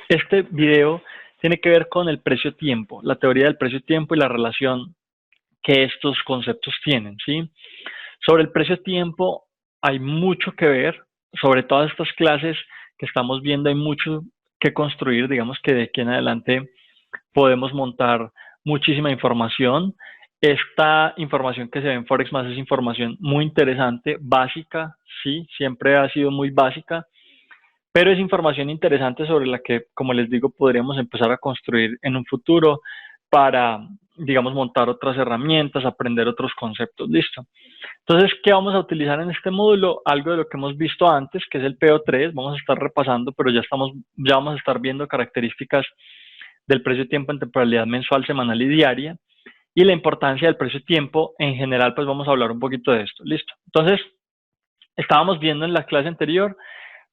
Este video tiene que ver con el precio-tiempo, la teoría del precio-tiempo y la relación que estos conceptos tienen, ¿sí? Sobre el precio-tiempo hay mucho que ver, sobre todas estas clases que estamos viendo hay mucho que construir, digamos que de aquí en adelante podemos montar muchísima información. Esta información que se ve en Forex Más es información muy interesante, básica, sí, siempre ha sido muy básica, pero es información interesante sobre la que, como les digo, podríamos empezar a construir en un futuro para, digamos, montar otras herramientas, aprender otros conceptos, listo. Entonces, ¿qué vamos a utilizar en este módulo? Algo de lo que hemos visto antes, que es el PO3, vamos a estar repasando, pero ya vamos a estar viendo características del precio-tiempo en temporalidad mensual, semanal y diaria, y la importancia del precio-tiempo en general, pues vamos a hablar un poquito de esto, listo. Entonces, estábamos viendo en la clase anterior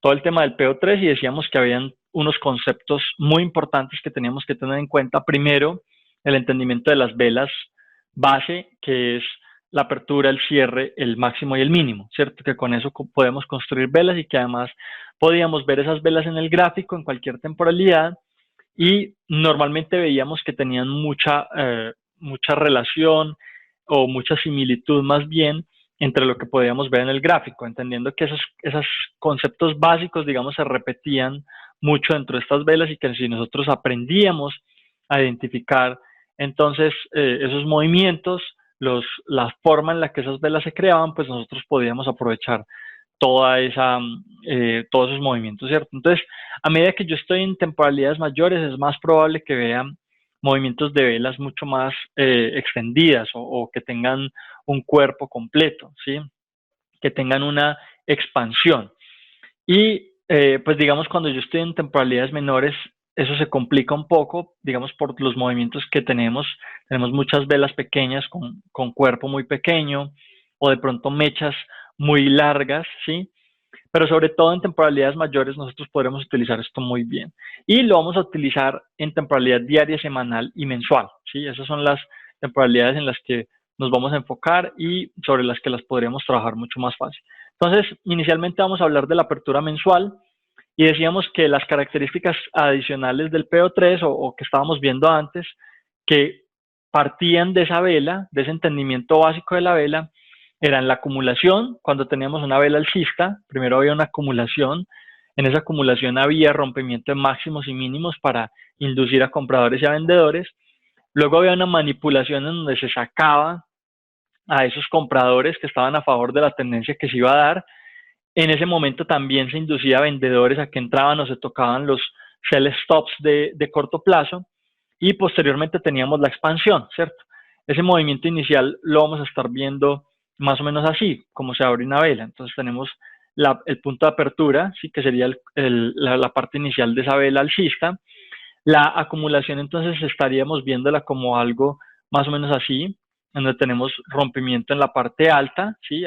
todo el tema del PO3 y decíamos que habían unos conceptos muy importantes que teníamos que tener en cuenta. Primero, el entendimiento de las velas base, que es la apertura, el cierre, el máximo y el mínimo, ¿cierto? Que con eso podemos construir velas y que además podíamos ver esas velas en el gráfico en cualquier temporalidad y normalmente veíamos que tenían mucha relación o mucha similitud más bien entre lo que podíamos ver en el gráfico, entendiendo que esos conceptos básicos, digamos, se repetían mucho dentro de estas velas y que si nosotros aprendíamos a identificar entonces esos movimientos, la forma en la que esas velas se creaban, pues nosotros podíamos aprovechar todos esos movimientos, ¿cierto? Entonces, a medida que yo estoy en temporalidades mayores, es más probable que vean movimientos de velas mucho más extendidas o que tengan un cuerpo completo, ¿sí? Que tengan una expansión. Y pues digamos cuando yo estoy en temporalidades menores, eso se complica un poco, digamos por los movimientos que tenemos muchas velas pequeñas con cuerpo muy pequeño o de pronto mechas muy largas, ¿sí? Pero sobre todo en temporalidades mayores nosotros podremos utilizar esto muy bien. Y lo vamos a utilizar en temporalidad diaria, semanal y mensual, ¿sí? Esas son las temporalidades en las que nos vamos a enfocar y sobre las que las podríamos trabajar mucho más fácil. Entonces, inicialmente vamos a hablar de la apertura mensual y decíamos que las características adicionales del PO3 o que estábamos viendo antes, que partían de esa vela, de ese entendimiento básico de la vela, eran la acumulación, cuando teníamos una vela alcista, primero había una acumulación, en esa acumulación había rompimiento de máximos y mínimos para inducir a compradores y a vendedores, luego había una manipulación en donde se sacaba a esos compradores que estaban a favor de la tendencia que se iba a dar, en ese momento también se inducía a vendedores a que entraban o se tocaban los sell stops de corto plazo y posteriormente teníamos la expansión, ¿cierto? Ese movimiento inicial lo vamos a estar viendo más o menos así, como se abre una vela. Entonces tenemos el punto de apertura, sí, que sería la parte inicial de esa vela alcista. La acumulación entonces estaríamos viéndola como algo más o menos así, donde tenemos rompimiento en la parte alta, ¿sí?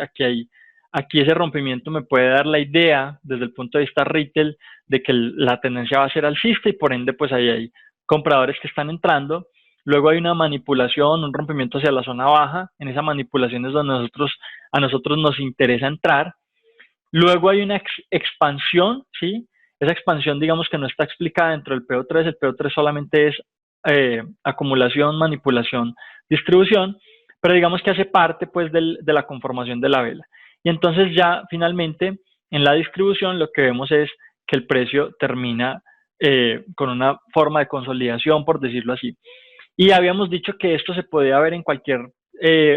Aquí ese rompimiento me puede dar la idea desde el punto de vista retail de que la tendencia va a ser alcista y por ende pues ahí hay compradores que están entrando. Luego hay una manipulación, un rompimiento hacia la zona baja. En esa manipulación es donde a nosotros nos interesa entrar. Luego hay una expansión, ¿sí? Esa expansión, digamos que no está explicada dentro del PO3. El PO3 solamente es acumulación, manipulación, distribución, pero digamos que hace parte pues de la conformación de la vela. Y entonces ya finalmente en la distribución lo que vemos es que el precio termina con una forma de consolidación, por decirlo así. Y habíamos dicho que esto se podía ver en cualquier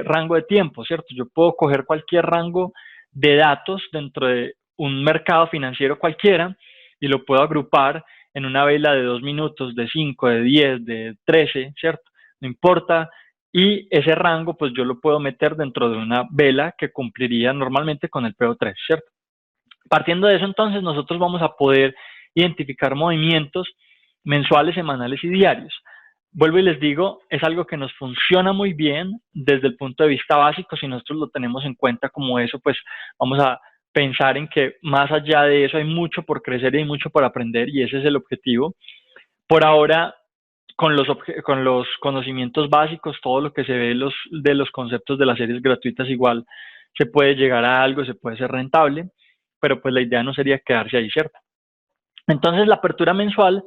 rango de tiempo, ¿cierto? Yo puedo coger cualquier rango de datos dentro de un mercado financiero cualquiera y lo puedo agrupar en una vela de 2 minutos, de 5, de 10, de 13, ¿cierto? No importa. Y ese rango, pues yo lo puedo meter dentro de una vela que cumpliría normalmente con el PO3, ¿cierto? Partiendo de eso, entonces, nosotros vamos a poder identificar movimientos mensuales, semanales y diarios. Vuelvo y les digo, es algo que nos funciona muy bien desde el punto de vista básico. Si nosotros lo tenemos en cuenta como eso, pues vamos a pensar en que más allá de eso hay mucho por crecer y hay mucho por aprender y ese es el objetivo. Por ahora, con los conocimientos básicos, todo lo que se ve de los conceptos de las series gratuitas igual se puede llegar a algo, se puede ser rentable, pero pues la idea no sería quedarse ahí, ¿cierto? Entonces la apertura mensual,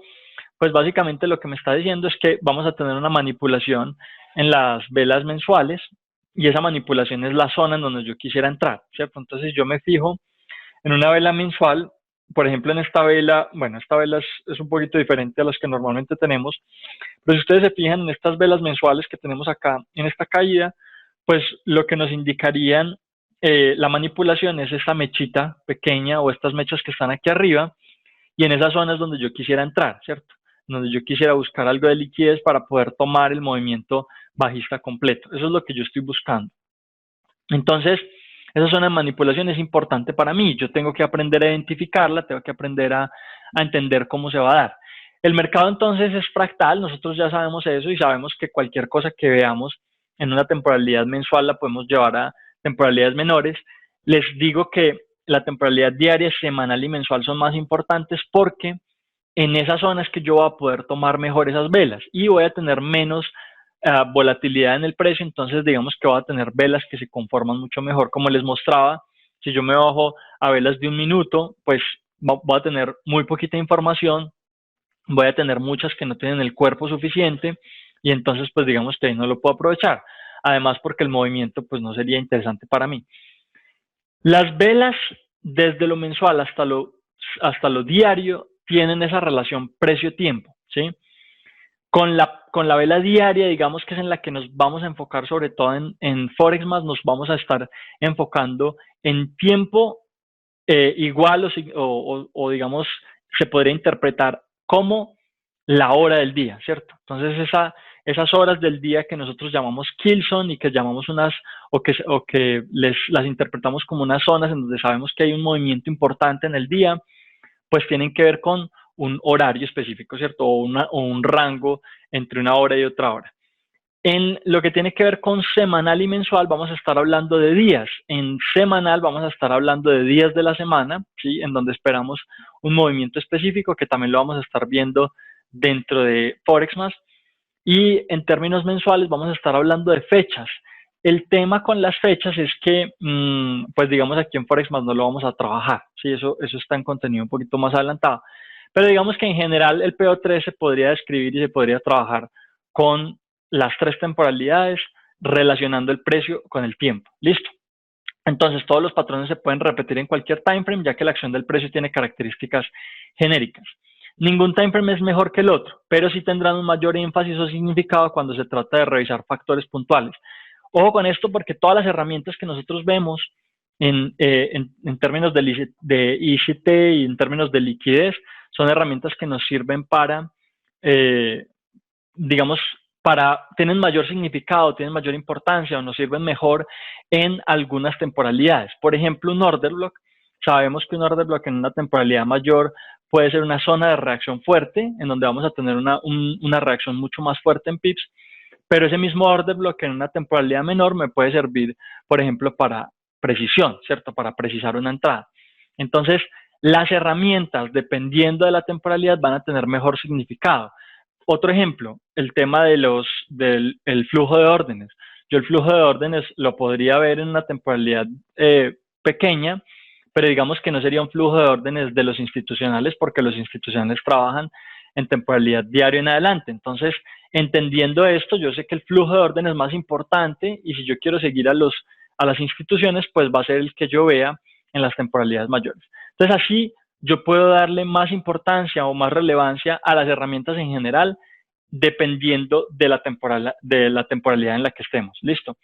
pues básicamente lo que me está diciendo es que vamos a tener una manipulación en las velas mensuales y esa manipulación es la zona en donde yo quisiera entrar, ¿cierto? Entonces yo me fijo en una vela mensual, por ejemplo en esta vela, bueno, esta vela es un poquito diferente a las que normalmente tenemos, pero si ustedes se fijan en estas velas mensuales que tenemos acá, en esta caída, pues lo que nos indicarían la manipulación es esta mechita pequeña o estas mechas que están aquí arriba, y en esas zonas donde yo quisiera entrar, ¿cierto? Donde yo quisiera buscar algo de liquidez para poder tomar el movimiento bajista completo. Eso es lo que yo estoy buscando. Entonces, esa zona de manipulación es importante para mí. Yo tengo que aprender a identificarla, tengo que aprender a entender cómo se va a dar. El mercado entonces es fractal, nosotros ya sabemos eso y sabemos que cualquier cosa que veamos en una temporalidad mensual la podemos llevar a temporalidades menores. Les digo que la temporalidad diaria, semanal y mensual son más importantes porque en esas zonas que yo voy a poder tomar mejor esas velas y voy a tener menos volatilidad en el precio, entonces digamos que voy a tener velas que se conforman mucho mejor. Como les mostraba, si yo me bajo a velas de un minuto, pues voy a tener muy poquita información, voy a tener muchas que no tienen el cuerpo suficiente y entonces pues digamos que ahí no lo puedo aprovechar. Además porque el movimiento pues no sería interesante para mí. Las velas desde lo mensual hasta lo diario tienen esa relación precio-tiempo, ¿sí? Con la vela diaria, digamos que es en la que nos vamos a enfocar sobre todo en Forex más, nos vamos a estar enfocando en tiempo igual o digamos se podría interpretar como la hora del día, ¿cierto? Entonces esas horas del día que nosotros llamamos Kilson y que llamamos que las interpretamos como unas zonas en donde sabemos que hay un movimiento importante en el día, pues tienen que ver con un horario específico, ¿cierto? O un rango entre una hora y otra hora. En lo que tiene que ver con semanal y mensual, vamos a estar hablando de días. En semanal vamos a estar hablando de días de la semana, ¿sí? En donde esperamos un movimiento específico que también lo vamos a estar viendo dentro de Forex más. Y en términos mensuales vamos a estar hablando de fechas. El tema con las fechas es que, pues digamos aquí en Forex más no lo vamos a trabajar, ¿sí? Eso está en contenido un poquito más adelantado. Pero digamos que en general el PO3 se podría describir y se podría trabajar con las tres temporalidades relacionando el precio con el tiempo. Listo. Entonces todos los patrones se pueden repetir en cualquier time frame ya que la acción del precio tiene características genéricas. Ningún time frame es mejor que el otro, pero sí tendrán un mayor énfasis o significado cuando se trata de revisar factores puntuales. Ojo con esto porque todas las herramientas que nosotros vemos en términos de ICT y en términos de liquidez son herramientas que nos sirven para, digamos, tienen mayor significado, tienen mayor importancia o nos sirven mejor en algunas temporalidades. Por ejemplo, un order block, sabemos que un order block en una temporalidad mayor puede ser una zona de reacción fuerte, en donde vamos a tener una reacción mucho más fuerte en pips, pero ese mismo order block en una temporalidad menor me puede servir, por ejemplo, para precisión, ¿cierto? Para precisar una entrada. Entonces, las herramientas, dependiendo de la temporalidad, van a tener mejor significado. Otro ejemplo, el tema del flujo de órdenes. Yo el flujo de órdenes lo podría ver en una temporalidad pequeña, pero digamos que no sería un flujo de órdenes de los institucionales porque los institucionales trabajan en temporalidad diaria en adelante. Entonces, entendiendo esto, yo sé que el flujo de órdenes es más importante y si yo quiero seguir a las instituciones, pues va a ser el que yo vea en las temporalidades mayores. Entonces, así yo puedo darle más importancia o más relevancia a las herramientas en general, dependiendo de la temporalidad en la que estemos. Listo.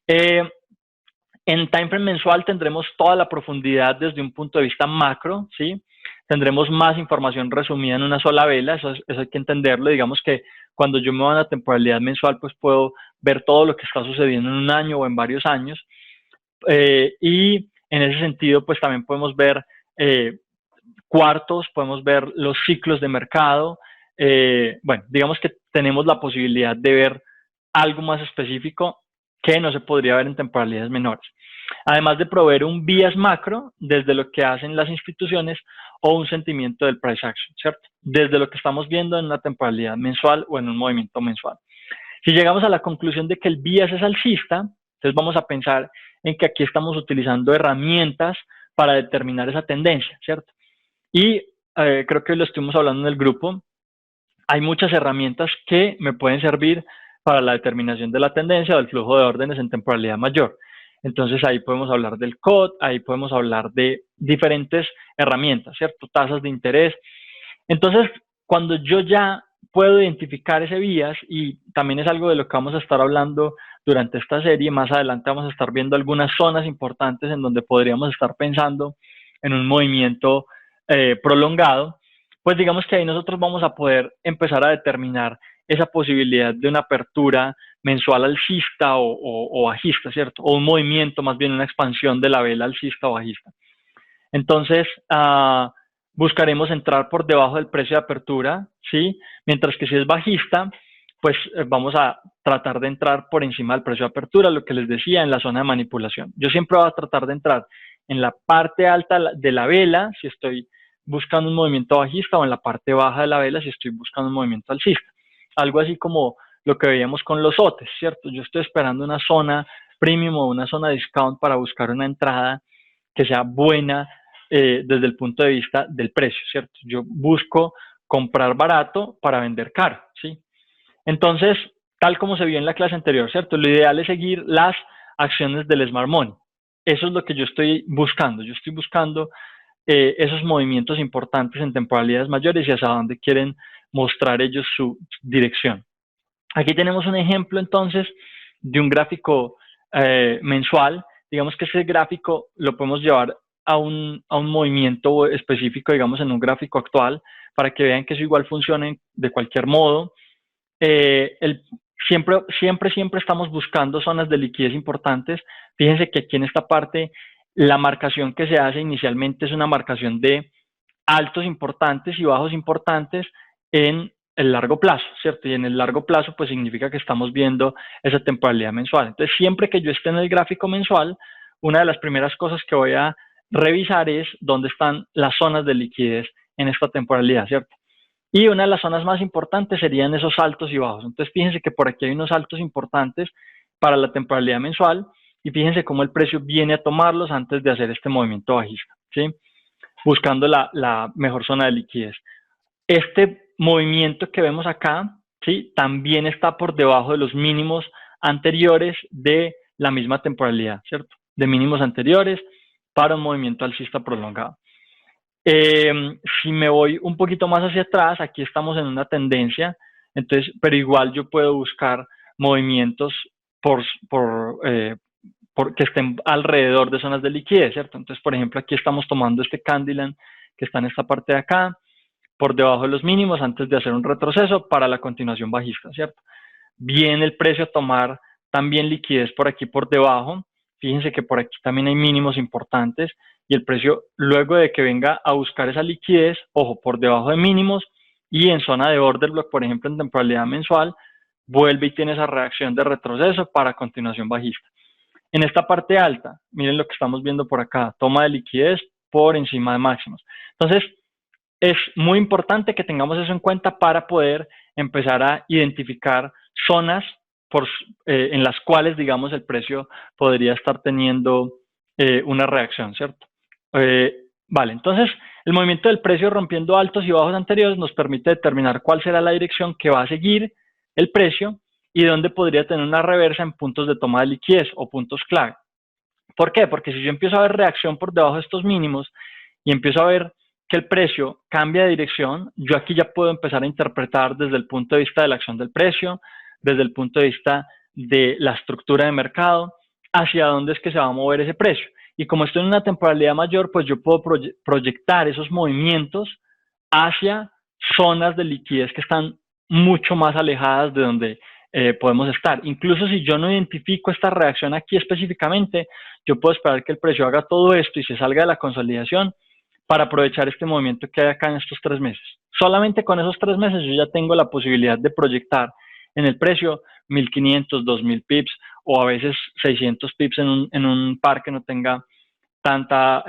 En time frame mensual tendremos toda la profundidad desde un punto de vista macro, ¿sí? Tendremos más información resumida en una sola vela, eso hay que entenderlo. Digamos que cuando yo me voy a una temporalidad mensual, pues puedo ver todo lo que está sucediendo en un año o en varios años. Y en ese sentido, pues también podemos ver cuartos, podemos ver los ciclos de mercado. Bueno, digamos que tenemos la posibilidad de ver algo más específico que no se podría ver en temporalidades menores. Además de proveer un bias macro desde lo que hacen las instituciones, o un sentimiento del price action, ¿cierto? Desde lo que estamos viendo en una temporalidad mensual o en un movimiento mensual. Si llegamos a la conclusión de que el bias es alcista, entonces vamos a pensar en que aquí estamos utilizando herramientas para determinar esa tendencia, ¿cierto? Y creo que lo estuvimos hablando en el grupo, hay muchas herramientas que me pueden servir para la determinación de la tendencia o del flujo de órdenes en temporalidad mayor. Entonces ahí podemos hablar del COT, ahí podemos hablar de diferentes herramientas, ¿cierto? Tasas de interés. Entonces, cuando yo ya puedo identificar ese bias, y también es algo de lo que vamos a estar hablando durante esta serie, más adelante vamos a estar viendo algunas zonas importantes en donde podríamos estar pensando en un movimiento prolongado, pues digamos que ahí nosotros vamos a poder empezar a determinar esa posibilidad de una apertura mensual alcista o bajista, ¿cierto? O un movimiento, más bien una expansión de la vela alcista o bajista. Entonces, buscaremos entrar por debajo del precio de apertura, ¿sí? Mientras que si es bajista, pues vamos a tratar de entrar por encima del precio de apertura, lo que les decía, en la zona de manipulación. Yo siempre voy a tratar de entrar en la parte alta de la vela, si estoy buscando un movimiento bajista, o en la parte baja de la vela, si estoy buscando un movimiento alcista. Algo así como lo que veíamos con los OTES, ¿cierto? Yo estoy esperando una zona premium o una zona discount para buscar una entrada que sea buena desde el punto de vista del precio, ¿cierto? Yo busco comprar barato para vender caro, ¿sí? Entonces, tal como se vio en la clase anterior, ¿cierto? Lo ideal es seguir las acciones del Smart Money. Eso es lo que yo estoy buscando. Yo estoy buscando esos movimientos importantes en temporalidades mayores y hacia dónde quieren mostrar ellos su dirección. Aquí tenemos un ejemplo entonces de un gráfico mensual. Digamos que ese gráfico lo podemos llevar a un movimiento específico, digamos en un gráfico actual, para que vean que eso igual funciona de cualquier modo. Siempre estamos buscando zonas de liquidez importantes. Fíjense que aquí en esta parte la marcación que se hace inicialmente es una marcación de altos importantes y bajos importantes en el largo plazo, ¿cierto? Y en el largo plazo pues significa que estamos viendo esa temporalidad mensual. Entonces siempre que yo esté en el gráfico mensual, una de las primeras cosas que voy a revisar es dónde están las zonas de liquidez en esta temporalidad, ¿cierto? Y una de las zonas más importantes serían esos altos y bajos. Entonces fíjense que por aquí hay unos altos importantes para la temporalidad mensual y fíjense cómo el precio viene a tomarlos antes de hacer este movimiento bajista, ¿sí? Buscando la mejor zona de liquidez. Este movimiento que vemos acá, ¿sí? También está por debajo de los mínimos anteriores de la misma temporalidad, ¿cierto? De mínimos anteriores para un movimiento alcista prolongado. Si me voy un poquito más hacia atrás, aquí estamos en una tendencia, entonces, pero igual yo puedo buscar movimientos que estén alrededor de zonas de liquidez, ¿cierto? Entonces, por ejemplo, aquí estamos tomando este Candyland que está en esta parte de acá, por debajo de los mínimos antes de hacer un retroceso para la continuación bajista, ¿cierto? Viene el precio a tomar también liquidez por aquí por debajo. Fíjense que por aquí también hay mínimos importantes y el precio, luego de que venga a buscar esa liquidez, ojo, por debajo de mínimos y en zona de order block, por ejemplo, en temporalidad mensual, vuelve y tiene esa reacción de retroceso para continuación bajista. En esta parte alta, miren lo que estamos viendo por acá, toma de liquidez por encima de máximos. Entonces, es muy importante que tengamos eso en cuenta para poder empezar a identificar zonas en las cuales, digamos, el precio podría estar teniendo una reacción, ¿cierto? Vale, entonces el movimiento del precio rompiendo altos y bajos anteriores nos permite determinar cuál será la dirección que va a seguir el precio y dónde podría tener una reversa en puntos de toma de liquidez o puntos clave. ¿Por qué? Porque si yo empiezo a ver reacción por debajo de estos mínimos y empiezo a ver que el precio cambia de dirección, yo aquí ya puedo empezar a interpretar desde el punto de vista de la acción del precio, desde el punto de vista de la estructura de mercado, hacia dónde es que se va a mover ese precio. Y como estoy en una temporalidad mayor, pues yo puedo proyectar esos movimientos hacia zonas de liquidez que están mucho más alejadas de donde podemos estar. Incluso si yo no identifico esta reacción aquí específicamente, yo puedo esperar que el precio haga todo esto y se salga de la consolidación para aprovechar este movimiento que hay acá en estos 3 meses. Solamente con esos 3 meses yo ya tengo la posibilidad de proyectar en el precio 1.500, 2.000 pips o a veces 600 pips en un par que no tenga tanta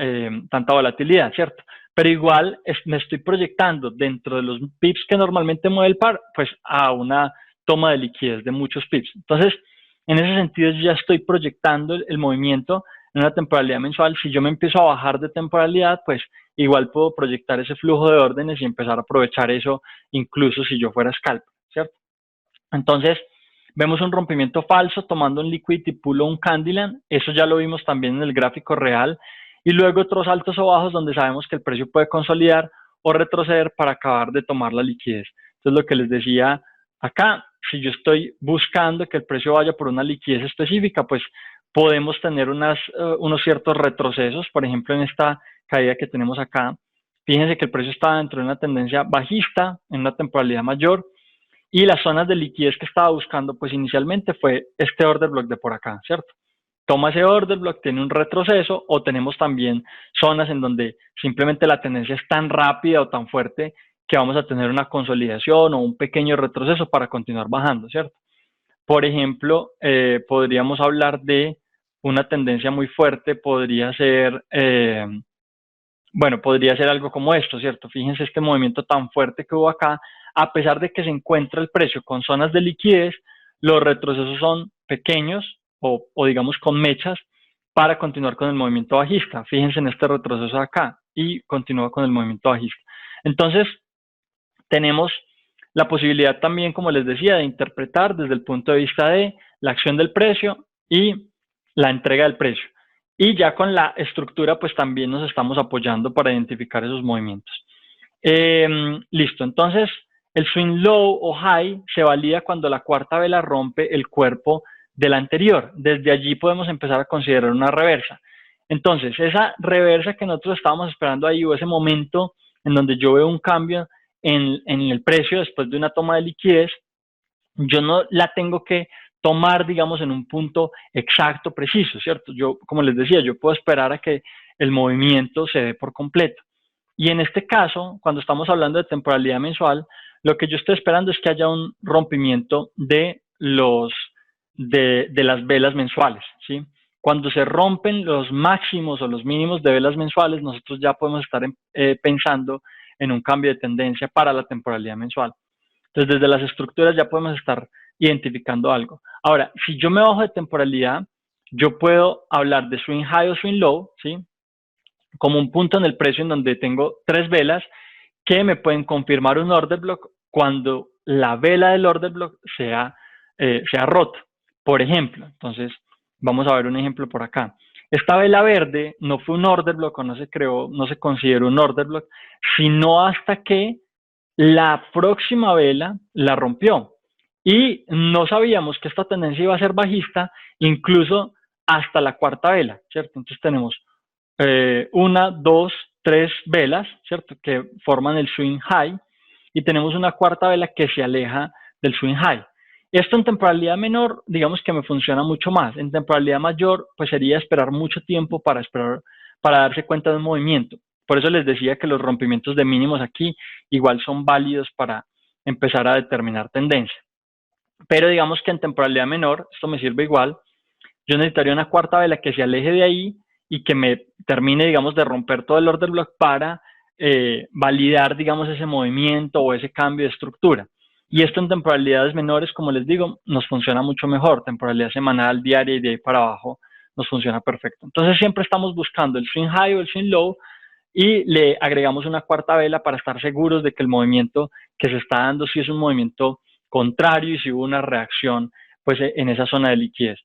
volatilidad, ¿cierto? pero igual me estoy proyectando dentro de los pips que normalmente mueve el par, pues a una toma de liquidez de muchos pips. Entonces, en ese sentido, ya estoy proyectando el movimiento en una temporalidad mensual. Si yo me empiezo a bajar de temporalidad, pues igual puedo proyectar ese flujo de órdenes y empezar a aprovechar eso, incluso si yo fuera scalper, ¿cierto? Entonces, vemos un rompimiento falso tomando un liquidity pool o un Candyland. Eso ya lo vimos también en el gráfico real. Y luego otros altos o bajos donde sabemos que el precio puede consolidar o retroceder para acabar de tomar la liquidez. Entonces, lo que les decía acá, si yo estoy buscando que el precio vaya por una liquidez específica, pues podemos tener unos ciertos retrocesos. Por ejemplo, en esta caída que tenemos acá, fíjense que el precio está dentro de una tendencia bajista en una temporalidad mayor. Y las zonas de liquidez que estaba buscando, pues inicialmente fue este order block de por acá, ¿cierto? Toma ese order block, tiene un retroceso, o tenemos también zonas en donde simplemente la tendencia es tan rápida o tan fuerte que vamos a tener una consolidación o un pequeño retroceso para continuar bajando, ¿cierto? Por ejemplo, podríamos hablar de una tendencia muy fuerte, podría ser, bueno, podría ser algo como esto, ¿cierto? Fíjense este movimiento tan fuerte que hubo acá, a pesar de que se encuentra el precio con zonas de liquidez, los retrocesos son pequeños o digamos con mechas para continuar con el movimiento bajista. Fíjense en este retroceso de acá y continúa con el movimiento bajista. Entonces, tenemos la posibilidad también, como les decía, de interpretar desde el punto de vista de la acción del precio y la entrega del precio. Y ya con la estructura, pues también nos estamos apoyando para identificar esos movimientos. Listo, entonces el swing low o high se valida cuando la cuarta vela rompe el cuerpo de la anterior. Desde allí podemos empezar a considerar una reversa. Entonces, esa reversa que nosotros estábamos esperando ahí, o ese momento en donde yo veo un cambio en el precio después de una toma de liquidez, yo no la tengo que tomar, digamos, en un punto exacto, preciso, ¿cierto? Yo, como les decía, yo puedo esperar a que el movimiento se dé por completo. Y en este caso, cuando estamos hablando de temporalidad mensual, lo que yo estoy esperando es que haya un rompimiento de las velas mensuales, ¿sí? Cuando se rompen los máximos o los mínimos de velas mensuales, nosotros ya podemos estar pensando en un cambio de tendencia para la temporalidad mensual. Entonces, desde las estructuras ya podemos estar identificando algo. Ahora, si yo me bajo de temporalidad, yo puedo hablar de swing high o swing low, ¿sí? Como un punto en el precio en donde tengo 3 velas que me pueden confirmar un order block cuando la vela del order block sea rota. Por ejemplo, entonces vamos a ver un ejemplo por acá. Esta vela verde no fue un order block o no se creó, no se consideró un order block, sino hasta que la próxima vela la rompió. Y no sabíamos que esta tendencia iba a ser bajista, incluso hasta la cuarta vela, ¿cierto? Entonces tenemos 1, 2, 3 velas, ¿cierto? Que forman el swing high, y tenemos una cuarta vela que se aleja del swing high. Esto en temporalidad menor, digamos que me funciona mucho más. En temporalidad mayor, pues sería esperar mucho tiempo para darse cuenta de un movimiento. Por eso les decía que los rompimientos de mínimos aquí igual son válidos para empezar a determinar tendencia. Pero digamos que en temporalidad menor, esto me sirve igual, yo necesitaría una cuarta vela que se aleje de ahí y que me termine, digamos, de romper todo el order block para validar, digamos, ese movimiento o ese cambio de estructura. Y esto en temporalidades menores, como les digo, nos funciona mucho mejor. Temporalidad semanal, diaria y de ahí para abajo nos funciona perfecto. Entonces siempre estamos buscando el swing high o el swing low y le agregamos una cuarta vela para estar seguros de que el movimiento que se está dando sí es un movimiento contrario y si hubo una reacción pues en esa zona de liquidez.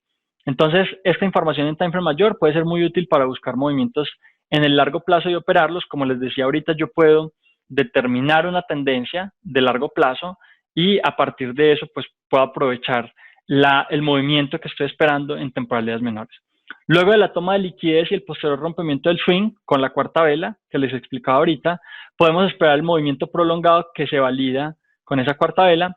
Entonces, esta información en time frame mayor puede ser muy útil para buscar movimientos en el largo plazo y operarlos. Como les decía ahorita, yo puedo determinar una tendencia de largo plazo y a partir de eso, pues puedo aprovechar el movimiento que estoy esperando en temporalidades menores. Luego de la toma de liquidez y el posterior rompimiento del swing con la cuarta vela, que les explicaba ahorita, podemos esperar el movimiento prolongado que se valida con esa cuarta vela.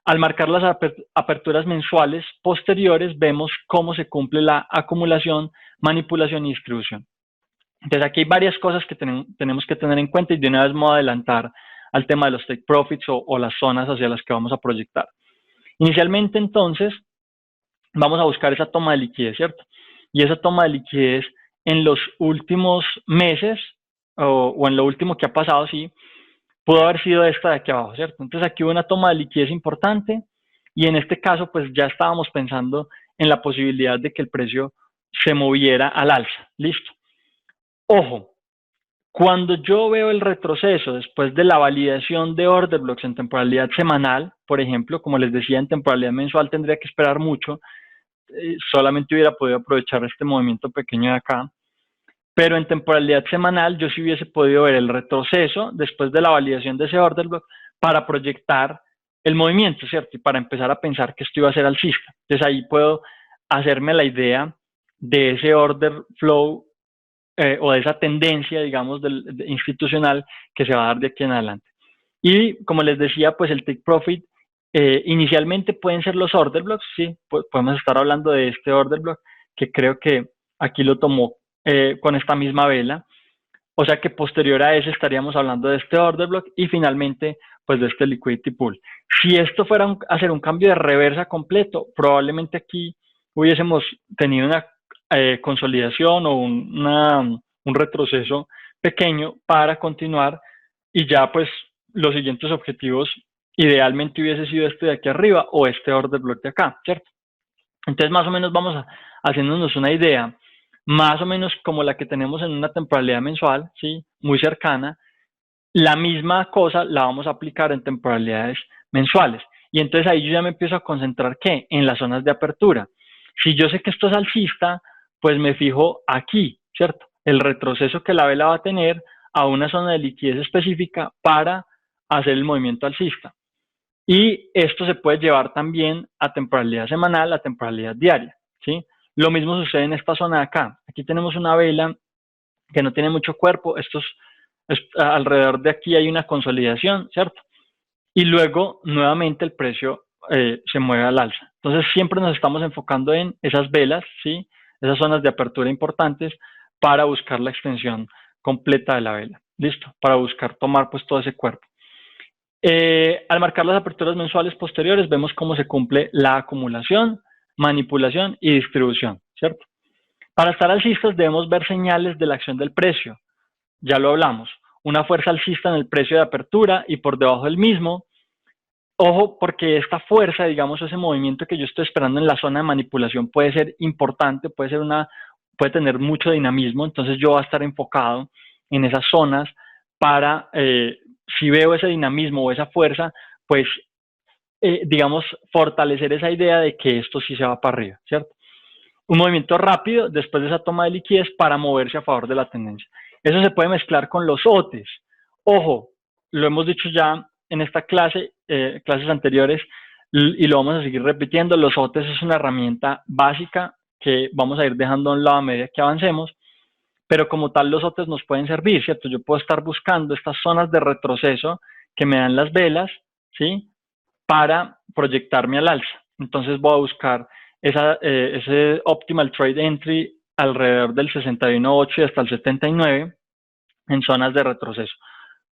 Al marcar las aperturas mensuales posteriores, vemos cómo se cumple la acumulación, manipulación y distribución. Entonces, aquí hay varias cosas que tenemos que tener en cuenta y de una vez me voy a adelantar al tema de los take profits o las zonas hacia las que vamos a proyectar. Inicialmente, entonces, vamos a buscar esa toma de liquidez, ¿cierto? Y esa toma de liquidez en los últimos meses, o en lo último que ha pasado, sí, pudo haber sido esta de aquí abajo, ¿cierto? Entonces aquí hubo una toma de liquidez importante y en este caso pues ya estábamos pensando en la posibilidad de que el precio se moviera al alza, listo. Ojo, cuando yo veo el retroceso después de la validación de order blocks en temporalidad semanal, por ejemplo, como les decía, en temporalidad mensual tendría que esperar mucho, solamente hubiera podido aprovechar este movimiento pequeño de acá, pero en temporalidad semanal yo sí hubiese podido ver el retroceso después de la validación de ese order block para proyectar el movimiento, ¿cierto? Y para empezar a pensar que esto iba a ser alcista. Entonces ahí puedo hacerme la idea de ese order flow o de esa tendencia, digamos, institucional que se va a dar de aquí en adelante. Y como les decía, pues el take profit inicialmente pueden ser los order blocks, sí, podemos estar hablando de este order block que creo que aquí lo tomó con esta misma vela, o sea que posterior a ese estaríamos hablando de este order block y finalmente pues de este liquidity pool. Si esto fuera a hacer un cambio de reversa completo, probablemente aquí hubiésemos tenido una consolidación o un retroceso pequeño para continuar y ya pues los siguientes objetivos idealmente hubiese sido este de aquí arriba o este order block de acá, ¿cierto? Entonces más o menos vamos haciéndonos una idea más o menos como la que tenemos en una temporalidad mensual, ¿sí? Muy cercana. La misma cosa la vamos a aplicar en temporalidades mensuales. Y entonces ahí yo ya me empiezo a concentrar, ¿qué? En las zonas de apertura. Si yo sé que esto es alcista, pues me fijo aquí, ¿cierto? El retroceso que la vela va a tener a una zona de liquidez específica para hacer el movimiento alcista. Y esto se puede llevar también a temporalidad semanal, a temporalidad diaria, ¿sí? Lo mismo sucede en esta zona de acá. Aquí tenemos una vela que no tiene mucho cuerpo. Alrededor de aquí hay una consolidación, ¿cierto? Y luego, nuevamente, el precio se mueve al alza. Entonces, siempre nos estamos enfocando en esas velas, ¿sí? Esas zonas de apertura importantes para buscar la extensión completa de la vela. ¿Listo? Para buscar tomar pues todo ese cuerpo. Al marcar las aperturas mensuales posteriores, vemos cómo se cumple la acumulación, manipulación y distribución, ¿cierto? Para estar alcistas debemos ver señales de la acción del precio. Ya lo hablamos. Una fuerza alcista en el precio de apertura y por debajo del mismo. Ojo, porque esta fuerza, digamos, ese movimiento que yo estoy esperando en la zona de manipulación puede ser importante, puede tener mucho dinamismo, entonces yo voy a estar enfocado en esas zonas para, si veo ese dinamismo o esa fuerza, pues, digamos, fortalecer esa idea de que esto sí se va para arriba, ¿cierto? Un movimiento rápido después de esa toma de liquidez para moverse a favor de la tendencia. Eso se puede mezclar con los OTES. Ojo, lo hemos dicho ya en esta clase, clases anteriores, y lo vamos a seguir repitiendo. Los OTES es una herramienta básica que vamos a ir dejando a un lado a medida que avancemos, pero como tal los OTES nos pueden servir, ¿cierto? Yo puedo estar buscando estas zonas de retroceso que me dan las velas, ¿sí? Para proyectarme al alza. Entonces voy a buscar ese optimal trade entry alrededor del 61.8 y hasta el 79 en zonas de retroceso.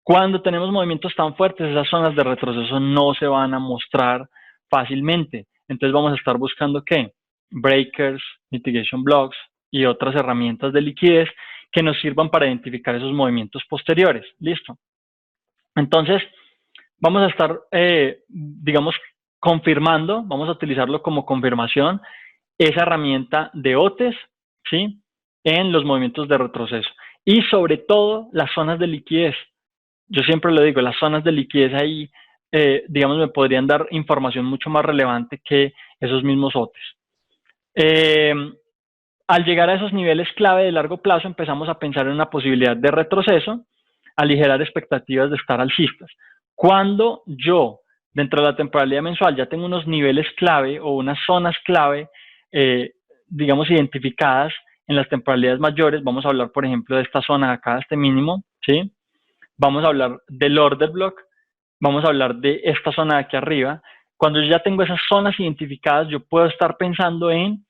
Cuando tenemos movimientos tan fuertes, esas zonas de retroceso no se van a mostrar fácilmente. Entonces vamos a estar buscando ¿qué? Breakers, mitigation blocks y otras herramientas de liquidez que nos sirvan para identificar esos movimientos posteriores. ¿Listo? Entonces, vamos a estar, digamos, confirmando, vamos a utilizarlo como confirmación, esa herramienta de OTES, ¿sí? En los movimientos de retroceso. Y sobre todo, las zonas de liquidez. Yo siempre lo digo, las zonas de liquidez ahí, digamos, me podrían dar información mucho más relevante que esos mismos OTES. Al llegar a esos niveles clave de largo plazo, empezamos a pensar en una posibilidad de retroceso, aligerar expectativas de estar alcistas. Cuando yo, dentro de la temporalidad mensual, ya tengo unos niveles clave o unas zonas clave, digamos, identificadas en las temporalidades mayores, vamos a hablar, por ejemplo, de esta zona de acá, este mínimo, ¿sí? Vamos a hablar del order block, vamos a hablar de esta zona de aquí arriba. Cuando yo ya tengo esas zonas identificadas, yo puedo estar pensando en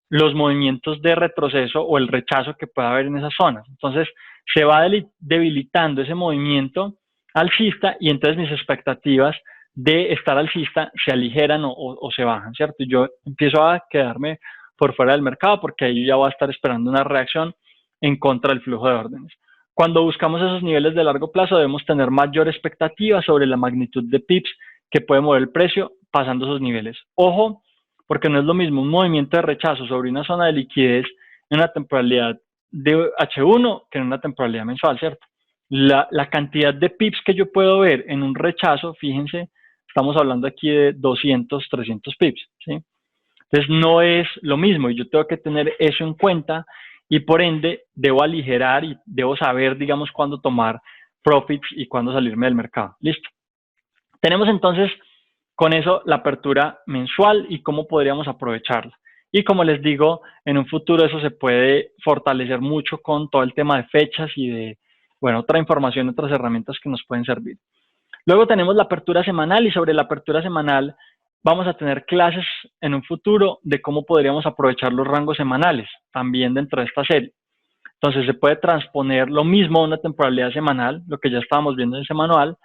los movimientos de retroceso o el rechazo que pueda haber en esas zonas. Entonces, se va debilitando ese movimiento alcista y entonces mis expectativas de estar alcista se aligeran o se bajan, ¿cierto? Y yo empiezo a quedarme por fuera del mercado porque ahí ya voy a estar esperando una reacción en contra del flujo de órdenes. Cuando buscamos esos niveles de largo plazo debemos tener mayor expectativa sobre la magnitud de pips que puede mover el precio pasando esos niveles. Ojo, porque no es lo mismo un movimiento de rechazo sobre una zona de liquidez en una temporalidad de H1 que en una temporalidad mensual, ¿cierto? La cantidad de pips que yo puedo ver en un rechazo, fíjense, estamos hablando aquí de 200, 300 pips, ¿sí? Entonces no es lo mismo y yo tengo que tener eso en cuenta y por ende debo aligerar y debo saber, digamos, cuándo tomar profits y cuándo salirme del mercado. Listo. Tenemos entonces con eso la apertura mensual y cómo podríamos aprovecharla. Y como les digo, en un futuro eso se puede fortalecer mucho con todo el tema de fechas y de, bueno, otra información, otras herramientas que nos pueden servir. Luego tenemos la apertura semanal y sobre la apertura semanal vamos a tener clases en un futuro de cómo podríamos aprovechar los rangos semanales también dentro de esta serie. Entonces se puede transponer lo mismo a una temporalidad semanal, lo que ya estábamos viendo en ese manual,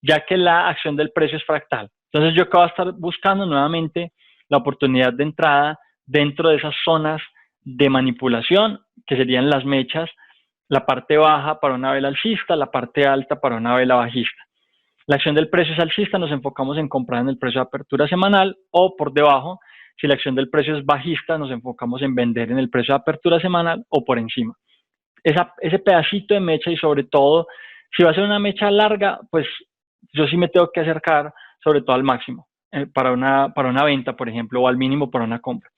ya que la acción del precio es fractal. Entonces yo acabo de estar buscando nuevamente la oportunidad de entrada dentro de esas zonas de manipulación, que serían las mechas, la parte baja para una vela alcista, la parte alta para una vela bajista. La acción del precio es alcista, nos enfocamos en comprar en el precio de apertura semanal o por debajo. Si la acción del precio es bajista, nos enfocamos en vender en el precio de apertura semanal o por encima. Ese pedacito de mecha y sobre todo, si va a ser una mecha larga, pues yo sí me tengo que acercar sobre todo al máximo para una venta, por ejemplo, o al mínimo para una compra.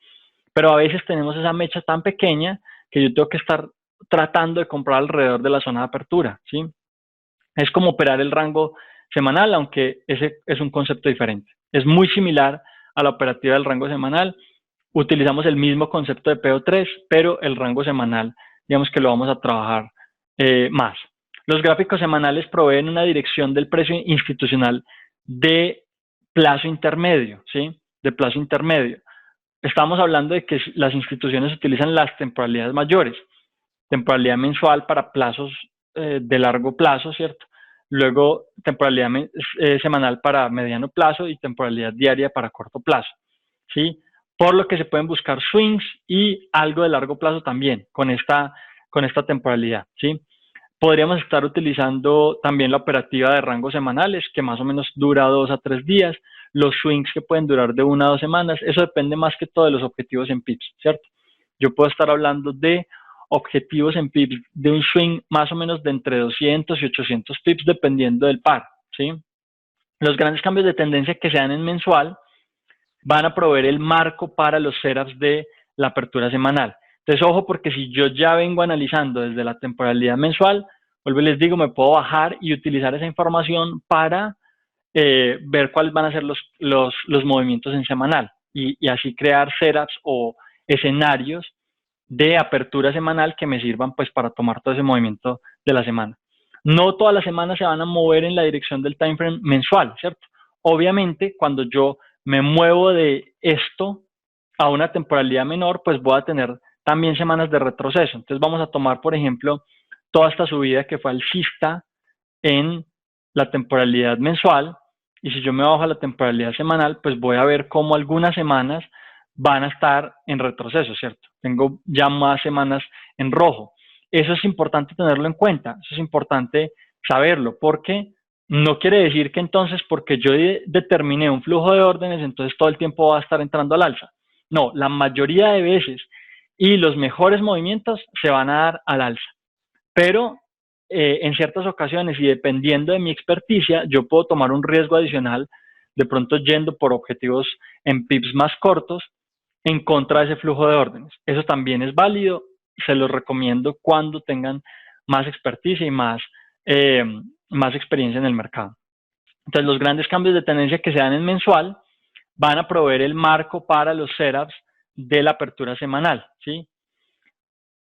Pero a veces tenemos esa mecha tan pequeña que yo tengo que estar tratando de comprar alrededor de la zona de apertura, ¿sí? Es como operar el rango semanal, aunque ese es un concepto diferente. Es muy similar a la operativa del rango semanal. Utilizamos el mismo concepto de PO3, pero el rango semanal, digamos que lo vamos a trabajar más. Los gráficos semanales proveen una dirección del precio institucional de plazo intermedio, ¿sí? De plazo intermedio. Estamos hablando de que las instituciones utilizan las temporalidades mayores, temporalidad mensual para plazos de largo plazo, ¿cierto? Luego temporalidad semanal para mediano plazo y temporalidad diaria para corto plazo, ¿sí? Por lo que se pueden buscar swings y algo de largo plazo también con esta temporalidad, ¿sí? Podríamos estar utilizando también la operativa de rangos semanales, que más o menos dura 2 a 3 días, los swings que pueden durar de 1 a 2 semanas, eso depende más que todo de los objetivos en pips, ¿cierto? Yo puedo estar hablando de objetivos en pips de un swing más o menos de entre 200 y 800 pips dependiendo del par, ¿sí? Los grandes cambios de tendencia que se dan en mensual van a proveer el marco para los setups de la apertura semanal. Entonces, ojo, porque si yo ya vengo analizando desde la temporalidad mensual, vuelvo y les digo, me puedo bajar y utilizar esa información para ver cuáles van a ser los movimientos en semanal y así crear setups o escenarios de apertura semanal que me sirvan pues para tomar todo ese movimiento de la semana. No todas las semanas se van a mover en la dirección del time frame mensual, ¿cierto? Obviamente, cuando yo me muevo de esto a una temporalidad menor, pues voy a tener también semanas de retroceso. Entonces vamos a tomar, por ejemplo, toda esta subida que fue alcista en la temporalidad mensual, y si yo me bajo a la temporalidad semanal, pues voy a ver cómo algunas semanas van a estar en retroceso, ¿cierto? Tengo ya más semanas en rojo. Eso es importante tenerlo en cuenta, eso es importante saberlo, porque no quiere decir que entonces, porque yo determiné un flujo de órdenes, entonces todo el tiempo va a estar entrando al alza. No, la mayoría de veces y los mejores movimientos se van a dar al alza. Pero en ciertas ocasiones y dependiendo de mi experticia, yo puedo tomar un riesgo adicional, de pronto yendo por objetivos en pips más cortos, en contra de ese flujo de órdenes. Eso también es válido, se los recomiendo cuando tengan más experticia y más experiencia en el mercado. Entonces, los grandes cambios de tendencia que se dan en mensual van a proveer el marco para los setups de la apertura semanal, ¿sí?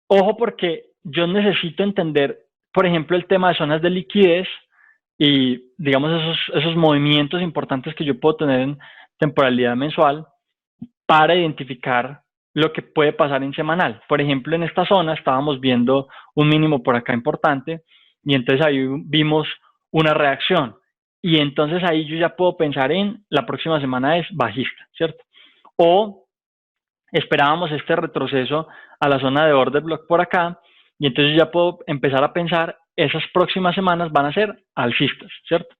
Ojo, porque yo necesito entender, por ejemplo, el tema de zonas de liquidez y, digamos, esos movimientos importantes que yo puedo tener en temporalidad mensual para identificar lo que puede pasar en semanal. Por ejemplo, en esta zona estábamos viendo un mínimo por acá importante y entonces ahí vimos una reacción. Y entonces ahí yo ya puedo pensar en la próxima semana es bajista, ¿cierto? O esperábamos este retroceso a la zona de order block por acá y entonces ya puedo empezar a pensar, esas próximas semanas van a ser alcistas, ¿cierto?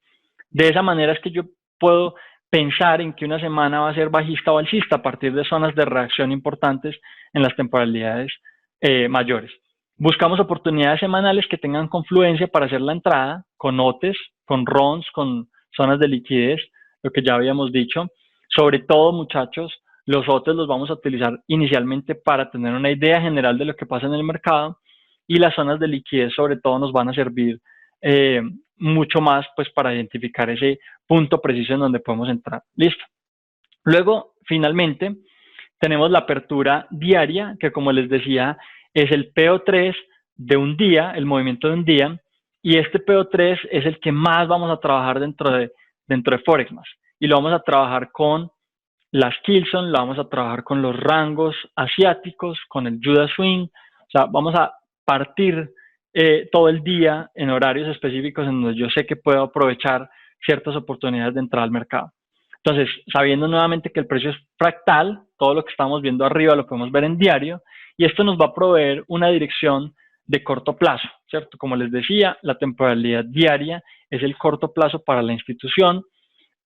De esa manera es que yo puedo pensar en que una semana va a ser bajista o alcista a partir de zonas de reacción importantes en las temporalidades mayores. Buscamos oportunidades semanales que tengan confluencia para hacer la entrada con OTES, con RONs, con zonas de liquidez, lo que ya habíamos dicho. Sobre todo, muchachos, los OTES los vamos a utilizar inicialmente para tener una idea general de lo que pasa en el mercado, y las zonas de liquidez sobre todo nos van a servir mucho más pues para identificar ese punto preciso en donde podemos entrar. Listo. Luego, finalmente, tenemos la apertura diaria, que como les decía, es el PO3 de un día, el movimiento de un día, y este PO3 es el que más vamos a trabajar dentro de Forexmas, y lo vamos a trabajar con las Kilson, lo vamos a trabajar con los rangos asiáticos, con el Judas Swing, o sea, vamos a partir todo el día en horarios específicos en donde yo sé que puedo aprovechar ciertas oportunidades de entrar al mercado. Entonces, sabiendo nuevamente que el precio es fractal, todo lo que estamos viendo arriba lo podemos ver en diario, y esto nos va a proveer una dirección de corto plazo, ¿cierto? Como les decía, la temporalidad diaria es el corto plazo para la institución.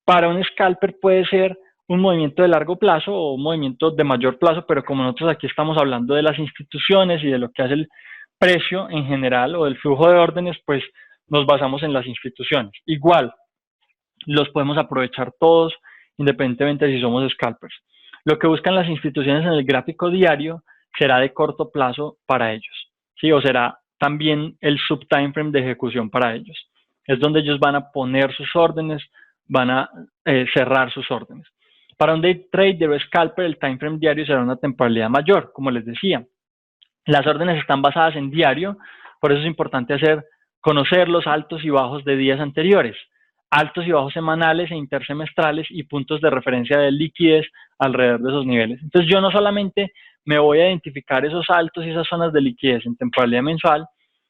Para un scalper puede ser un movimiento de largo plazo o un movimiento de mayor plazo, pero como nosotros aquí estamos hablando de las instituciones y de lo que hace el precio en general o del flujo de órdenes, pues nos basamos en las instituciones. Igual, los podemos aprovechar todos, independientemente de si somos scalpers. Lo que buscan las instituciones en el gráfico diario será de corto plazo para ellos, ¿sí? O será también el subtimeframe de ejecución para ellos. Es donde ellos van a poner sus órdenes, van a cerrar sus órdenes. Para un day trader o scalper, el timeframe diario será una temporalidad mayor, como les decía. Las órdenes están basadas en diario, por eso es importante conocer los altos y bajos de días anteriores, altos y bajos semanales e intersemestrales y puntos de referencia de liquidez alrededor de esos niveles. Entonces yo no solamente me voy a identificar esos altos y esas zonas de liquidez en temporalidad mensual,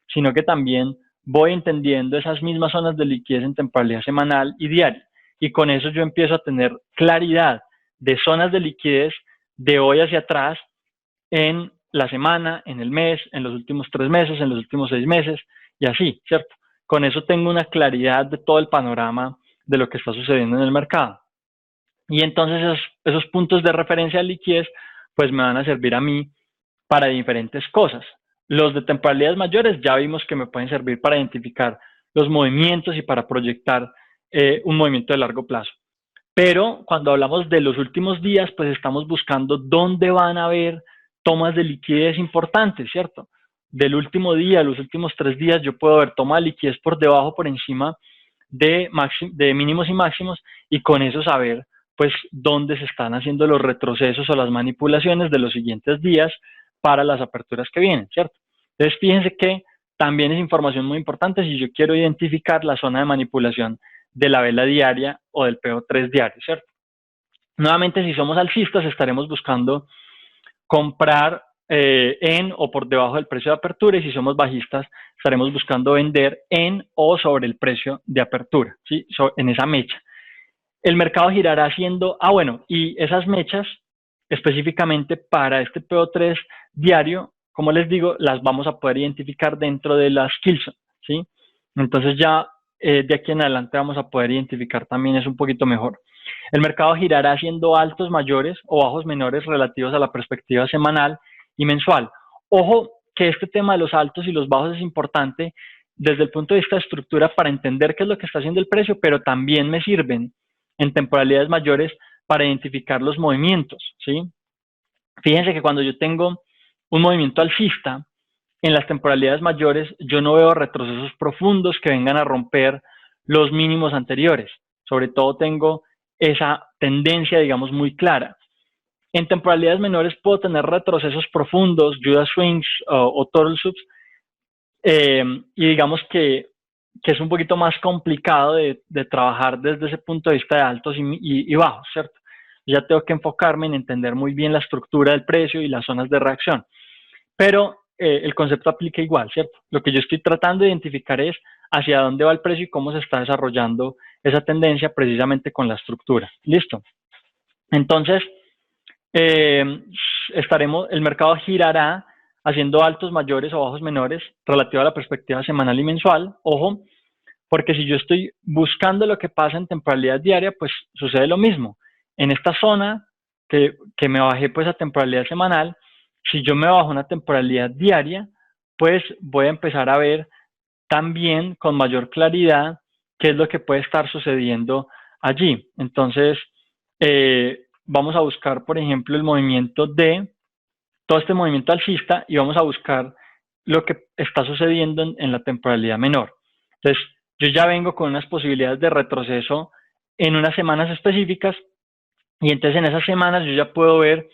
sino que también voy entendiendo esas mismas zonas de liquidez en temporalidad semanal y diaria. Y con eso yo empiezo a tener claridad de zonas de liquidez de hoy hacia atrás en la semana, en el mes, en los últimos 3 meses, en los últimos 6 meses y así, ¿cierto? Con eso tengo una claridad de todo el panorama de lo que está sucediendo en el mercado. Y entonces esos puntos de referencia de liquidez pues me van a servir a mí para diferentes cosas. Los de temporalidades mayores ya vimos que me pueden servir para identificar los movimientos y para proyectar un movimiento de largo plazo. Pero cuando hablamos de los últimos días, pues estamos buscando dónde van a haber tomas de liquidez importantes, ¿cierto? Del último día, los últimos 3 días, yo puedo ver toma de liquidez por debajo, por encima de mínimos y máximos, y con eso saber pues dónde se están haciendo los retrocesos o las manipulaciones de los siguientes días para las aperturas que vienen, ¿cierto? Entonces fíjense que también es información muy importante si yo quiero identificar la zona de manipulación de la vela diaria o del PO3 diario, ¿cierto? Nuevamente, si somos alcistas, estaremos buscando comprar en o por debajo del precio de apertura, y si somos bajistas, estaremos buscando vender en o sobre el precio de apertura, ¿sí? En esa mecha. El mercado girará haciendo, bueno, y esas mechas específicamente para este PO3 diario, como les digo, las vamos a poder identificar dentro de las Kilson, ¿sí? Entonces ya de aquí en adelante vamos a poder identificar también eso un poquito mejor. El mercado girará haciendo altos mayores o bajos menores relativos a la perspectiva semanal y mensual. Ojo que este tema de los altos y los bajos es importante desde el punto de vista de estructura para entender qué es lo que está haciendo el precio, pero también me sirven en temporalidades mayores para identificar los movimientos, ¿sí? Fíjense que cuando yo tengo un movimiento alcista, en las temporalidades mayores yo no veo retrocesos profundos que vengan a romper los mínimos anteriores. Sobre todo tengo esa tendencia, digamos, muy clara. En temporalidades menores puedo tener retrocesos profundos, Judas Swings o Turtle Subs, y digamos que es un poquito más complicado de trabajar desde ese punto de vista de altos y bajos, ¿cierto? Ya tengo que enfocarme en entender muy bien la estructura del precio y las zonas de reacción. Pero el concepto aplica igual, ¿cierto? Lo que yo estoy tratando de identificar es hacia dónde va el precio y cómo se está desarrollando esa tendencia precisamente con la estructura. ¿Listo? Entonces, el mercado girará haciendo altos mayores o bajos menores relativo a la perspectiva semanal y mensual. Ojo, porque si yo estoy buscando lo que pasa en temporalidad diaria, pues sucede lo mismo. En esta zona que me bajé pues a temporalidad semanal, si yo me bajo una temporalidad diaria, pues voy a empezar a ver también con mayor claridad qué es lo que puede estar sucediendo allí. Entonces, vamos a buscar, por ejemplo, el movimiento de todo este movimiento alcista y vamos a buscar lo que está sucediendo en la temporalidad menor. Entonces, yo ya vengo con unas posibilidades de retroceso en unas semanas específicas y entonces en esas semanas yo ya puedo ver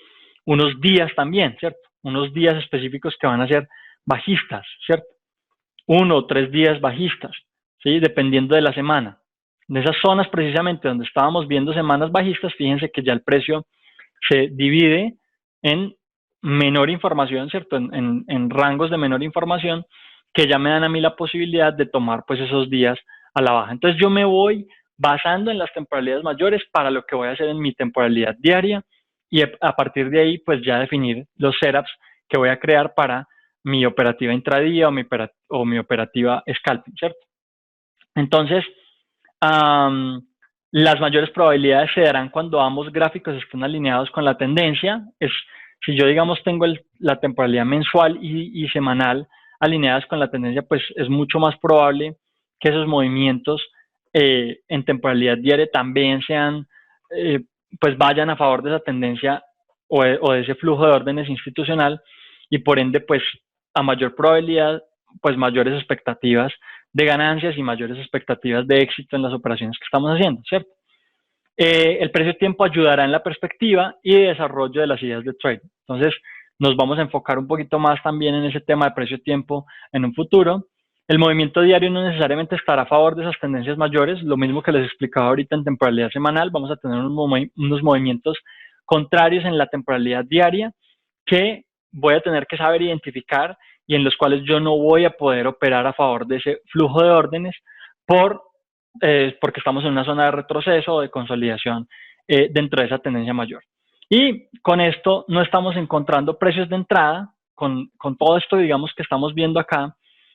unos días también, ¿cierto? Unos días específicos que van a ser bajistas, ¿cierto? 1 o 3 días bajistas, ¿sí? Dependiendo de la semana. En esas zonas precisamente donde estábamos viendo semanas bajistas, fíjense que ya el precio se divide en menor información, ¿cierto? En rangos de menor información que ya me dan a mí la posibilidad de tomar pues esos días a la baja. Entonces yo me voy basando en las temporalidades mayores para lo que voy a hacer en mi temporalidad diaria y a partir de ahí pues ya definir los setups que voy a crear para mi operativa intradía o mi operativa scalping, ¿cierto? Entonces, las mayores probabilidades se darán cuando ambos gráficos estén alineados con la tendencia. Si yo, digamos, tengo la temporalidad mensual y semanal alineadas con la tendencia, pues es mucho más probable que esos movimientos en temporalidad diaria también sean, pues vayan a favor de esa tendencia o de ese flujo de órdenes institucional y por ende, pues a mayor probabilidad, pues mayores expectativas de ganancias y mayores expectativas de éxito en las operaciones que estamos haciendo, ¿cierto? El precio-tiempo ayudará en la perspectiva y desarrollo de las ideas de trading. Entonces, nos vamos a enfocar un poquito más también en ese tema de precio-tiempo en un futuro. El movimiento diario no necesariamente estará a favor de esas tendencias mayores, lo mismo que les explicaba ahorita en temporalidad semanal, vamos a tener unos movimientos contrarios en la temporalidad diaria que voy a tener que saber identificar y en los cuales yo no voy a poder operar a favor de ese flujo de órdenes porque estamos en una zona de retroceso o de consolidación dentro de esa tendencia mayor. Y con esto no estamos encontrando precios de entrada, con todo esto, digamos, que estamos viendo acá,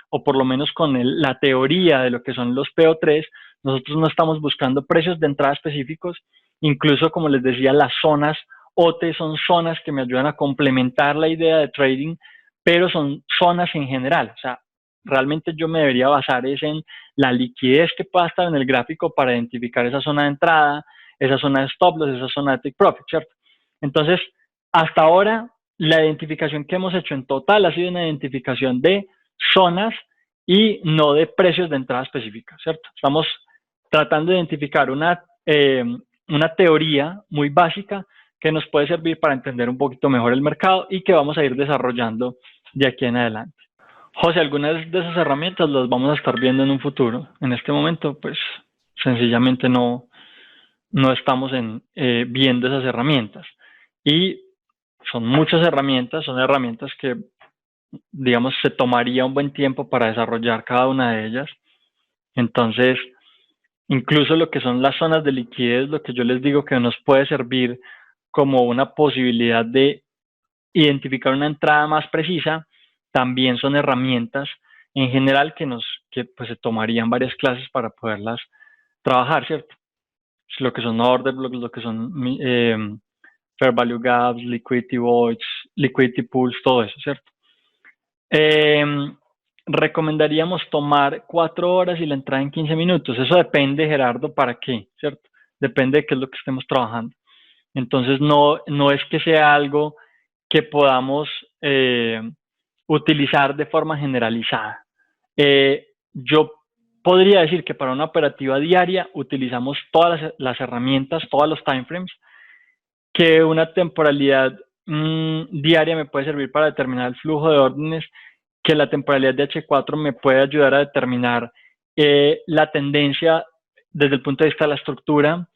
o por lo menos con la teoría de lo que son los PO3, nosotros no estamos buscando precios de entrada específicos, incluso como les decía, las zonas OT son zonas que me ayudan a complementar la idea de trading, pero son zonas en general, o sea, realmente yo me debería basar es en la liquidez que pueda estar en el gráfico para identificar esa zona de entrada, esa zona de stop loss, esa zona de take profit, ¿cierto? Entonces, hasta ahora, la identificación que hemos hecho en total ha sido una identificación de zonas y no de precios de entrada específicos, ¿cierto? Estamos tratando de identificar una teoría muy básica que nos puede servir para entender un poquito mejor el mercado y que vamos a ir desarrollando de aquí en adelante. José, algunas de esas herramientas las vamos a estar viendo en un futuro. En este momento, pues, sencillamente no estamos viendo esas herramientas. Y son muchas herramientas, son herramientas que, digamos, se tomaría un buen tiempo para desarrollar cada una de ellas. Entonces, incluso lo que son las zonas de liquidez, lo que yo les digo que nos puede servir como una posibilidad de identificar una entrada más precisa, también son herramientas en general que pues se tomarían varias clases para poderlas trabajar, ¿cierto? Lo que son order blocks, lo que son fair value gaps, liquidity voids, liquidity pools, todo eso, ¿cierto? Recomendaríamos tomar 4 horas y la entrada en 15 minutos. Eso depende, Gerardo, para qué, ¿cierto? Depende de qué es lo que estemos trabajando. Entonces, no es que sea algo que podamos utilizar de forma generalizada. Yo podría decir que para una operativa diaria utilizamos todas las herramientas, todos los timeframes, que una temporalidad diaria me puede servir para determinar el flujo de órdenes, que la temporalidad de H4 me puede ayudar a determinar la tendencia desde el punto de vista de la estructura,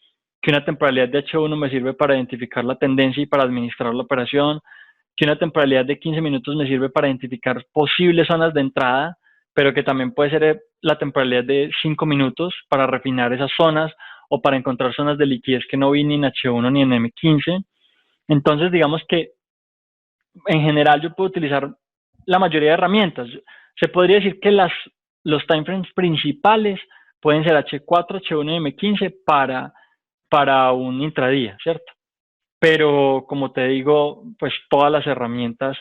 que una temporalidad de H1 me sirve para identificar la tendencia y para administrar la operación, que una temporalidad de 15 minutos me sirve para identificar posibles zonas de entrada, pero que también puede ser la temporalidad de 5 minutos para refinar esas zonas o para encontrar zonas de liquidez que no vi ni en H1 ni en M15. Entonces, digamos que en general yo puedo utilizar la mayoría de herramientas. Se podría decir que los timeframes principales pueden ser H4, H1 y M15 para un intradía, ¿cierto? Pero como te digo, pues todas las herramientas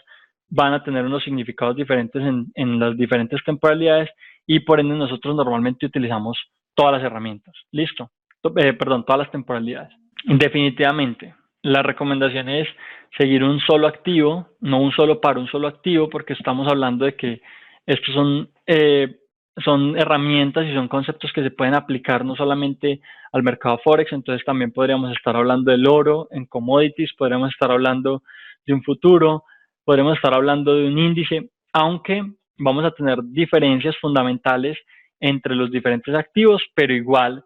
van a tener unos significados diferentes en las diferentes temporalidades y por ende nosotros normalmente utilizamos todas las herramientas. ¿Listo? Perdón, todas las temporalidades. Definitivamente, la recomendación es seguir un solo activo, no un solo par, un solo activo, porque estamos hablando de que estos son herramientas y son conceptos que se pueden aplicar no solamente al mercado Forex, entonces también podríamos estar hablando del oro en commodities, podríamos estar hablando de un futuro, podríamos estar hablando de un índice, aunque vamos a tener diferencias fundamentales entre los diferentes activos, pero igual,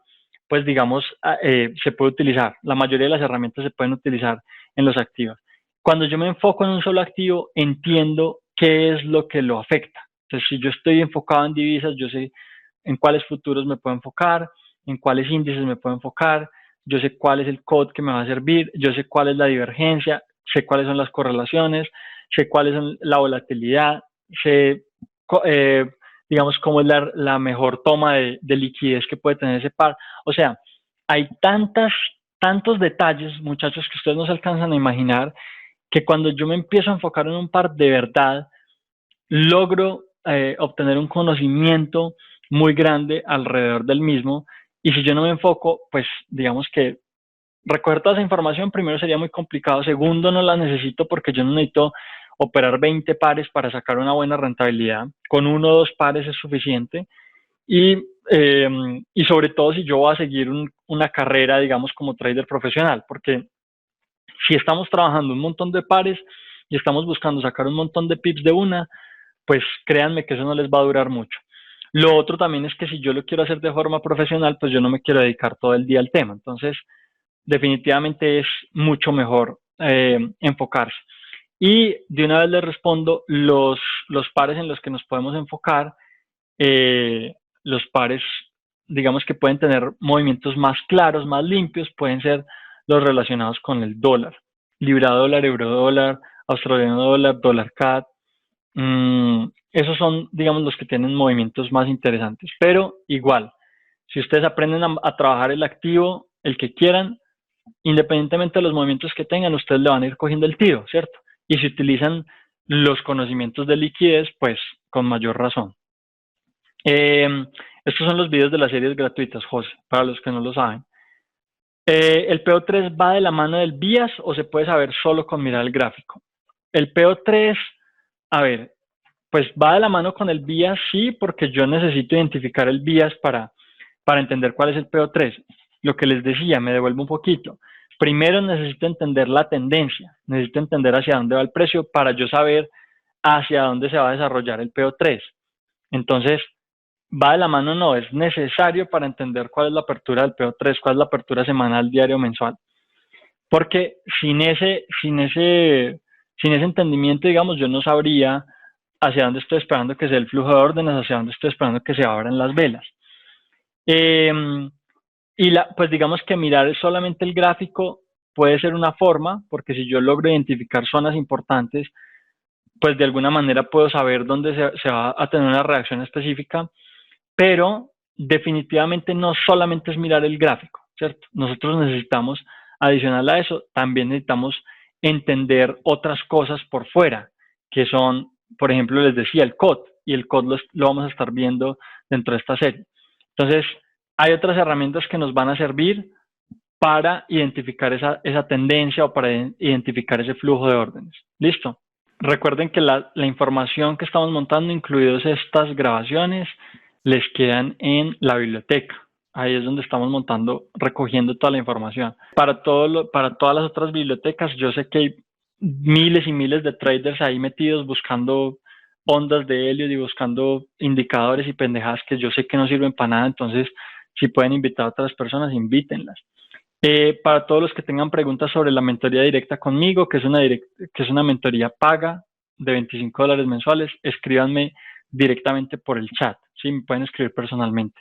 pues digamos, se puede utilizar. La mayoría de las herramientas se pueden utilizar en los activos. Cuando yo me enfoco en un solo activo, entiendo qué es lo que lo afecta. Entonces, si yo estoy enfocado en divisas, yo sé en cuáles futuros me puedo enfocar, en cuáles índices me puedo enfocar, yo sé cuál es el code que me va a servir, yo sé cuál es la divergencia, sé cuáles son las correlaciones, sé cuál es la volatilidad, sé, digamos, cómo es la mejor toma de liquidez que puede tener ese par. O sea, hay tantos detalles, muchachos, que ustedes no se alcanzan a imaginar, que cuando yo me empiezo a enfocar en un par de verdad, logro obtener un conocimiento muy grande alrededor del mismo. Y si yo no me enfoco, pues digamos que recoger toda esa información, primero sería muy complicado. Segundo, no la necesito porque yo no necesito operar 20 pares para sacar una buena rentabilidad. Con uno o dos pares es suficiente. Y sobre todo si yo voy a seguir una carrera, digamos, como trader profesional, porque si estamos trabajando un montón de pares y estamos buscando sacar un montón de pips de una, pues créanme que eso no les va a durar mucho. Lo otro también es que si yo lo quiero hacer de forma profesional, pues yo no me quiero dedicar todo el día al tema. Entonces, definitivamente es mucho mejor enfocarse. Y de una vez les respondo, los pares en los que nos podemos enfocar, los pares, digamos que pueden tener movimientos más claros, más limpios, pueden ser los relacionados con el dólar. Libra dólar, euro dólar, australiano dólar, dólar CAD. Esos son, digamos, los que tienen movimientos más interesantes. Pero igual, si ustedes aprenden a trabajar el activo, el que quieran, independientemente de los movimientos que tengan, ustedes le van a ir cogiendo el tiro, ¿cierto? Y si utilizan los conocimientos de liquidez, pues con mayor razón. Estos son los videos de las series gratuitas, José, para los que no lo saben. ¿El PO3 va de la mano del BIAS o se puede saber solo con mirar el gráfico? El PO3, a ver, pues va de la mano con el BIAS, sí, porque yo necesito identificar el BIAS para entender cuál es el PO3. Lo que les decía, me devuelvo un poquito. Primero necesito entender la tendencia, necesito entender hacia dónde va el precio para yo saber hacia dónde se va a desarrollar el PO3. Entonces, va de la mano, no, es necesario para entender cuál es la apertura del PO3, cuál es la apertura semanal, diario, mensual. Porque sin ese entendimiento, digamos, yo no sabría hacia dónde estoy esperando que sea el flujo de órdenes, hacia dónde estoy esperando que se abran las velas. Pues digamos que mirar solamente el gráfico puede ser una forma, porque si yo logro identificar zonas importantes, pues de alguna manera puedo saber dónde se va a tener una reacción específica, pero definitivamente no solamente es mirar el gráfico, ¿cierto? Nosotros necesitamos, adicional a eso, también necesitamos entender otras cosas por fuera, que son, por ejemplo, les decía, el COD, y el COD lo vamos a estar viendo dentro de esta serie. Entonces, hay otras herramientas que nos van a servir para identificar esa tendencia o para identificar ese flujo de órdenes. ¿Listo? Recuerden que la información que estamos montando, incluidos estas grabaciones, les quedan en la biblioteca. Ahí es donde estamos montando, recogiendo toda la información. Para todas las otras bibliotecas, yo sé que hay miles y miles de traders ahí metidos buscando ondas de Elliott y buscando indicadores y pendejadas que yo sé que no sirven para nada. Entonces, si pueden invitar a otras personas, invítenlas. Para todos los que tengan preguntas sobre la mentoría directa conmigo, que es una mentoría paga de $25 mensuales, escríbanme directamente por el chat, ¿sí? Me pueden escribir personalmente.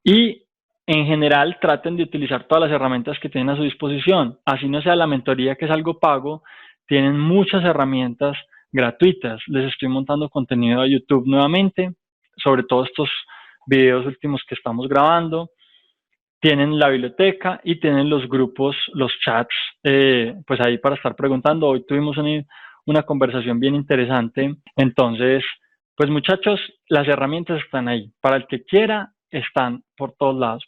Y en general traten de utilizar todas las herramientas que tienen a su disposición. Así no sea la mentoría, que es algo pago, tienen muchas herramientas gratuitas. Les estoy montando contenido a YouTube nuevamente, sobre todo estos videos últimos que estamos grabando. Tienen la biblioteca y tienen los grupos, los chats, pues ahí para estar preguntando. Hoy tuvimos una conversación bien interesante. Entonces, pues muchachos, las herramientas están ahí. Para el que quiera, están por todos lados.